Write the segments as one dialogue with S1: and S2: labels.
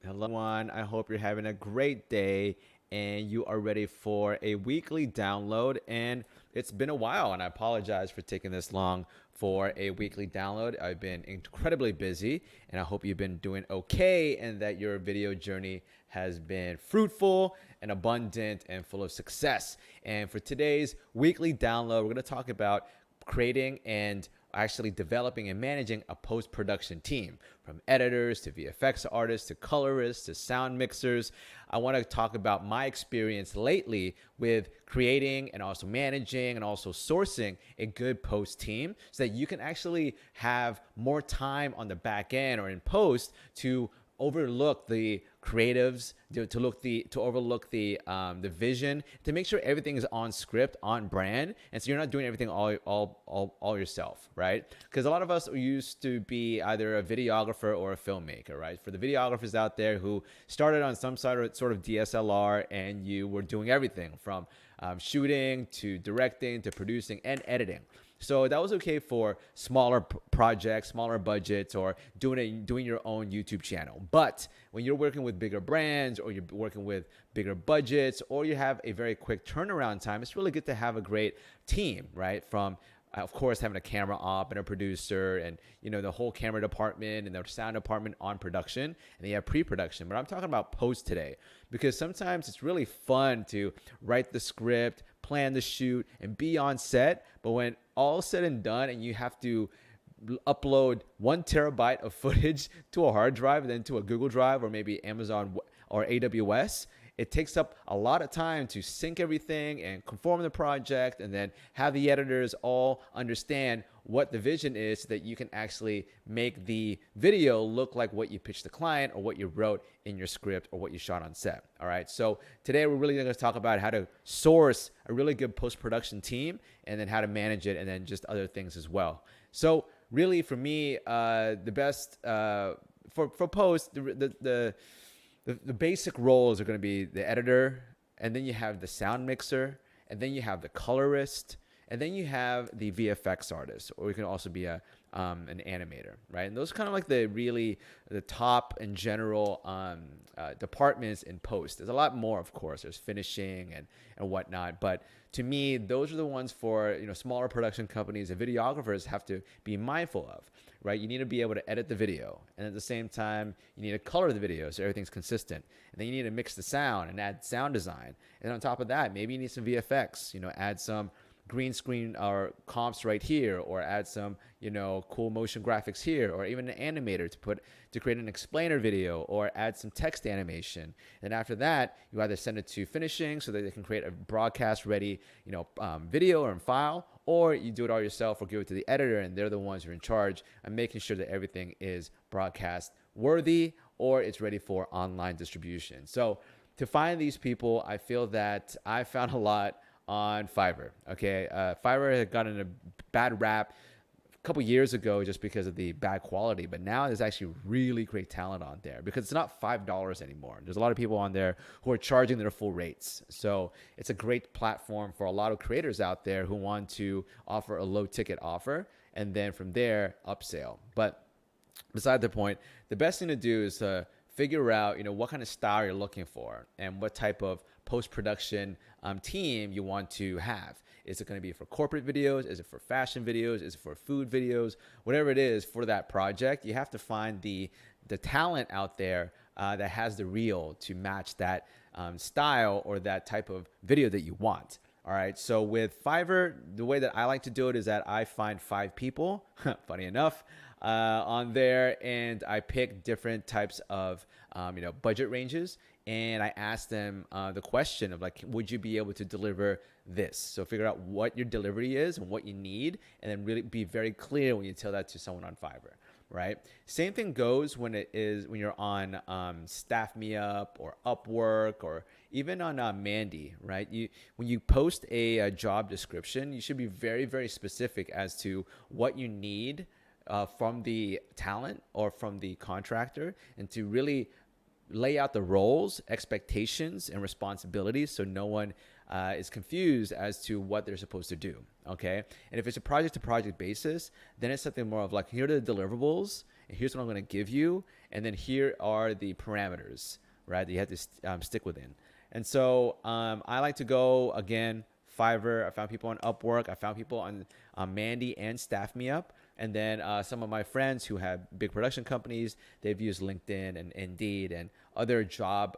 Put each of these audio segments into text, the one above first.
S1: Hello, everyone. I hope you're having a great day and you are ready for a weekly download. And it's been a while, and I apologize for taking this long for a weekly download. I've been incredibly busy, and I hope you've been doing okay and that your video journey has been fruitful and abundant and full of success. And for today's weekly download, we're going to talk about creating and actually developing and managing a post-production team, from editors to VFX artists to colorists to sound mixers. I want to talk about my experience lately with creating and also managing and also sourcing a good post team so that you can actually have more time on the back end or in post to overlook the creatives, to overlook the vision, to make sure everything is on script, on brand, and so you're not doing everything all yourself, right? Because a lot of us used to be either a videographer or a filmmaker, right? For the videographers out there who started on some sort of DSLR and you were doing everything from shooting to directing to producing and editing. So that was okay for smaller projects, smaller budgets, or doing your own YouTube channel. But when you're working with bigger brands, or you're working with bigger budgets, or you have a very quick turnaround time, it's really good to have a great team, right? From of course, having a camera op and a producer and, the whole camera department and the sound department on production, and then you have pre-production. But I'm talking about post today, because sometimes it's really fun to write the script, plan the shoot, and be on set. But when all said and done and you have to upload 1 terabyte of footage to a hard drive and then to a Google Drive or maybe Amazon or AWS, it takes up a lot of time to sync everything and conform the project, and then have the editors all understand what the vision is so that you can actually make the video look like what you pitched the client or what you wrote in your script or what you shot on set. All right. So today we're really going to talk about how to source a really good post-production team, and then how to manage it, and then just other things as well. So really for me, the best for post, the basic roles are going to be the editor, and then you have the sound mixer, and then you have the colorist, and then you have the VFX artist, or you can also be an animator, right? And those are kind of like the top and general departments in post. There's a lot more, of course. There's finishing and whatnot, but to me, those are the ones for smaller production companies and videographers have to be mindful of, right? You need to be able to edit the video, and at the same time, you need to color the video so everything's consistent. And then you need to mix the sound and add sound design. And on top of that, maybe you need some VFX. Add some green screen or comps right here, or add some cool motion graphics here, or even an animator to create an explainer video, or add some text animation. And after that, you either send it to finishing so that they can create a broadcast ready video or file, or you do it all yourself or give it to the editor, and they're the ones who are in charge of making sure that everything is broadcast worthy or it's ready for online distribution. So to find these people, I feel that I found a lot on Fiverr. Okay, Fiverr had gotten a bad rap a couple years ago just because of the bad quality, but now there's actually really great talent on there because it's not $5 anymore. There's a lot of people on there who are charging their full rates, so it's a great platform for a lot of creators out there who want to offer a low ticket offer, and then from there upsell. But beside the point, the best thing to do is to figure out what kind of style you're looking for and what type of post-production team you want to have. Is it going to be for corporate videos? Is it for fashion videos? Is it for food videos? Whatever it is for that project, you have to find the talent out there that has the reel to match that style or that type of video that you want. All right, so with Fiverr, the way that I like to do it is that I find 5 people, funny enough, on there, and I pick different types of budget ranges, and I ask them the question of like, would you be able to deliver this? So figure out what your delivery is and what you need, and then really be very clear when you tell that to someone on Fiverr. Right. Same thing goes when you're on Staff Me Up or Upwork or even on Mandy. Right. When you post a job description, you should be very, very specific as to what you need from the talent or from the contractor, and to really lay out the roles, expectations, and responsibilities so no one is confused as to what they're supposed to do. Okay. And if it's a project to project basis, then it's something more of like, here are the deliverables, and here's what I'm going to give you, and then here are the parameters, right, that you have to stick within. And so I like to go, again, Fiverr. I found people on Upwork. I found people on Mandy and Staff Me Up. And then some of my friends who have big production companies, they've used LinkedIn and Indeed and other job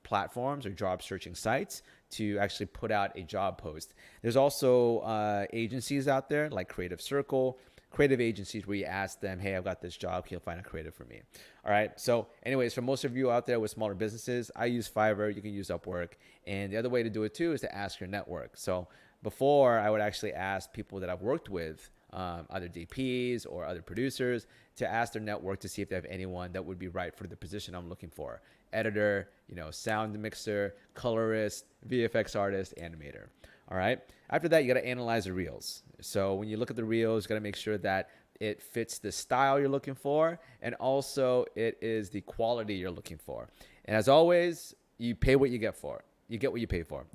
S1: platforms or job searching sites to actually put out a job post. There's also agencies out there like Creative Circle, creative agencies where you ask them, hey, I've got this job, can you find a creative for me? All right. So anyways, for most of you out there with smaller businesses, I use Fiverr. You can use Upwork. And the other way to do it too is to ask your network. So before, I would actually ask people that I've worked with, other DPs or other producers, to ask their network to see if they have anyone that would be right for the position I'm looking for. Editor, sound mixer, colorist, VFX artist, animator. All right. After that, you got to analyze the reels. So when you look at the reels, you got to make sure that it fits the style you're looking for, and also it is the quality you're looking for. And as always, you pay what you get for. You get what you pay for.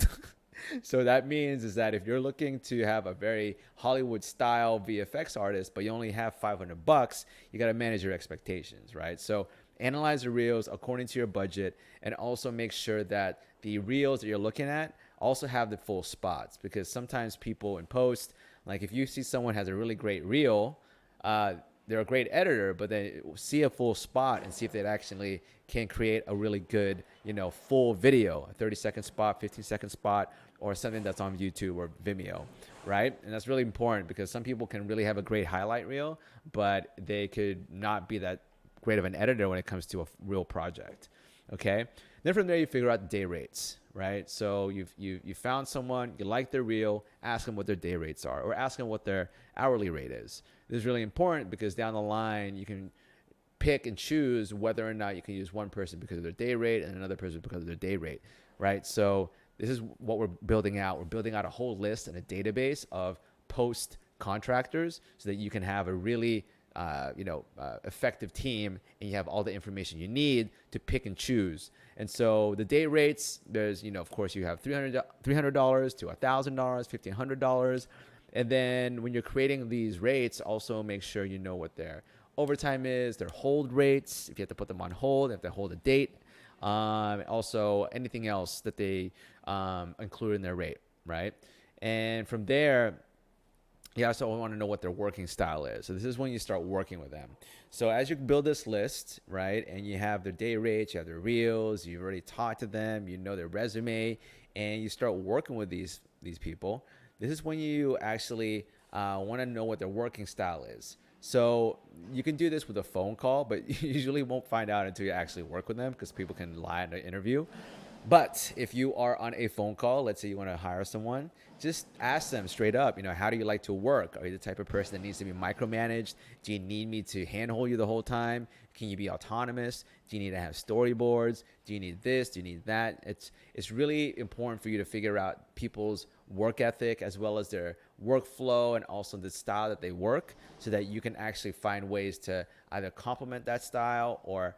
S1: So that means is that if you're looking to have a very Hollywood style VFX artist, but you only have $500, you got to manage your expectations, right? So analyze the reels according to your budget, and also make sure that the reels that you're looking at also have the full spots, because sometimes people in post, like if you see someone has a really great reel, they're a great editor, but then see a full spot and see if they actually can create a really good, full video, a 30-second spot, 15-second spot, or something that's on YouTube or Vimeo, right? And that's really important, because some people can really have a great highlight reel, but they could not be that great of an editor when it comes to a real project, okay? Then from there, you figure out day rates, right? So you found someone, you like their reel, ask them what their day rates are, or ask them what their hourly rate is. This is really important, because down the line, you can pick and choose whether or not you can use one person because of their day rate and another person because of their day rate, right? So this is what we're building out. We're building out a whole list and a database of post contractors so that you can have a really effective team, and you have all the information you need to pick and choose. And so the day rates, there's, of course, you have $300 to $1,000, $1,500. And then when you're creating these rates, also make sure you know what their overtime is, their hold rates, if you have to put them on hold, if they hold a date, also anything else that they include in their rate, right? And from there, you also want to know what their working style is. So this is when you start working with them. So as you build this list, right, and you have their day rates, you have their reels, you've already talked to them, you know their resume, and you start working with these people, this is when you actually want to know what their working style is. So you can do this with a phone call, but you usually won't find out until you actually work with them, because people can lie in an interview. But if you are on a phone call, let's say you want to hire someone, just ask them straight up, how do you like to work? Are you the type of person that needs to be micromanaged? Do you need me to handhold you the whole time? Can you be autonomous? Do you need to have storyboards? Do you need this? Do you need that? It's really important for you to figure out people's work ethic, as well as their workflow, and also the style that they work, so that you can actually find ways to either complement that style or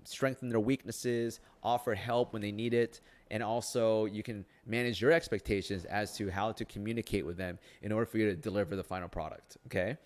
S1: strengthen their weaknesses, offer help when they need it, and also you can manage your expectations as to how to communicate with them in order for you to deliver the final product, okay?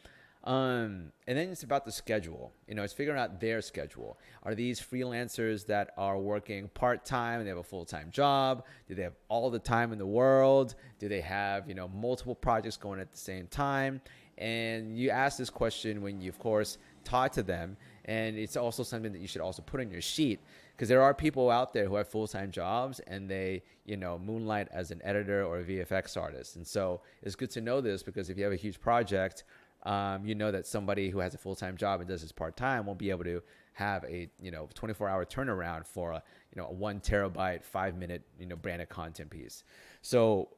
S1: And then it's about the schedule. It's figuring out their schedule. Are these freelancers that are working part-time and they have a full-time job? Do they have all the time in the world? Do they have, multiple projects going at the same time? And you ask this question when you, of course, talk to them. And it's also something that you should also put on your sheet, because there are people out there who have full-time jobs and they, moonlight as an editor or a VFX artist. And so it's good to know this, because if you have a huge project, that somebody who has a full-time job and does this part-time won't be able to have a 24-hour turnaround for a 1 terabyte 5-minute branded content piece. So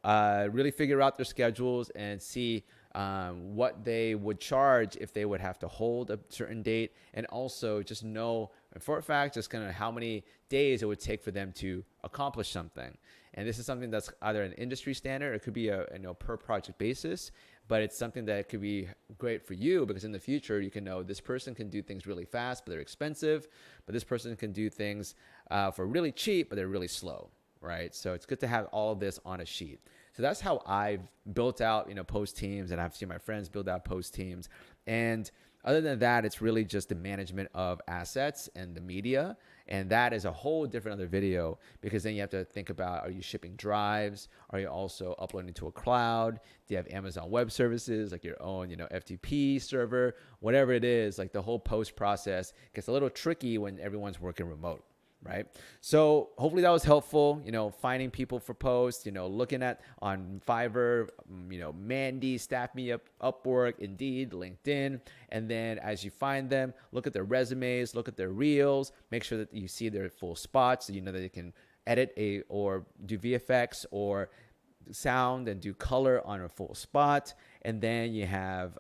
S1: really figure out their schedules and see what they would charge if they would have to hold a certain date, and also just know for a fact just kind of how many days it would take for them to accomplish something. And this is something that's either an industry standard, or it could be a per project basis. But it's something that could be great for you, because in the future you can know this person can do things really fast, but they're expensive. But this person can do things for really cheap, but they're really slow, right? So it's good to have all of this on a sheet. So that's how I've built out, post teams, and I've seen my friends build out post teams. And Other than that, it's really just the management of assets and the media. And that is a whole different other video, because then you have to think about, are you shipping drives? Are you also uploading to a cloud? Do you have Amazon Web Services, like your own, FTP server? Whatever it is, like the whole post process gets a little tricky when everyone's working remote. Right. So hopefully that was helpful, finding people for posts, looking at on Fiverr, Mandy, Staff Me Up, Upwork, Indeed, LinkedIn. And then as you find them, look at their resumes, look at their reels, make sure that you see their full spots so you know that they can edit or do VFX or sound and do color on a full spot. And then you have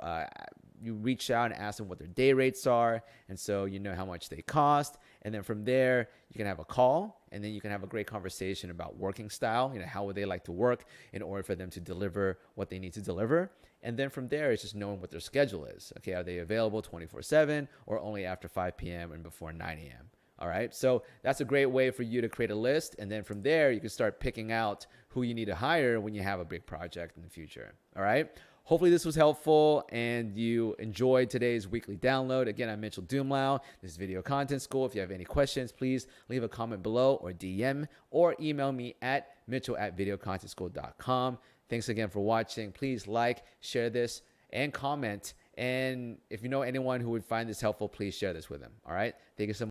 S1: you reach out and ask them what their day rates are, and so you know how much they cost. And then from there, you can have a call, and then you can have a great conversation about working style. How would they like to work in order for them to deliver what they need to deliver. And then from there, it's just knowing what their schedule is. Okay, are they available 24/7 or only after 5 p.m. and before 9 a.m.? All right, so that's a great way for you to create a list. And then from there, you can start picking out who you need to hire when you have a big project in the future. All right. Hopefully this was helpful and you enjoyed today's weekly download. Again, I'm Mitchel Dumlao. This is Video Content School. If you have any questions, please leave a comment below or DM or email me at mitchell@videocontentschool.com. Thanks again for watching. Please like, share this, and comment. And if you know anyone who would find this helpful, please share this with them. All right. Thank you so much.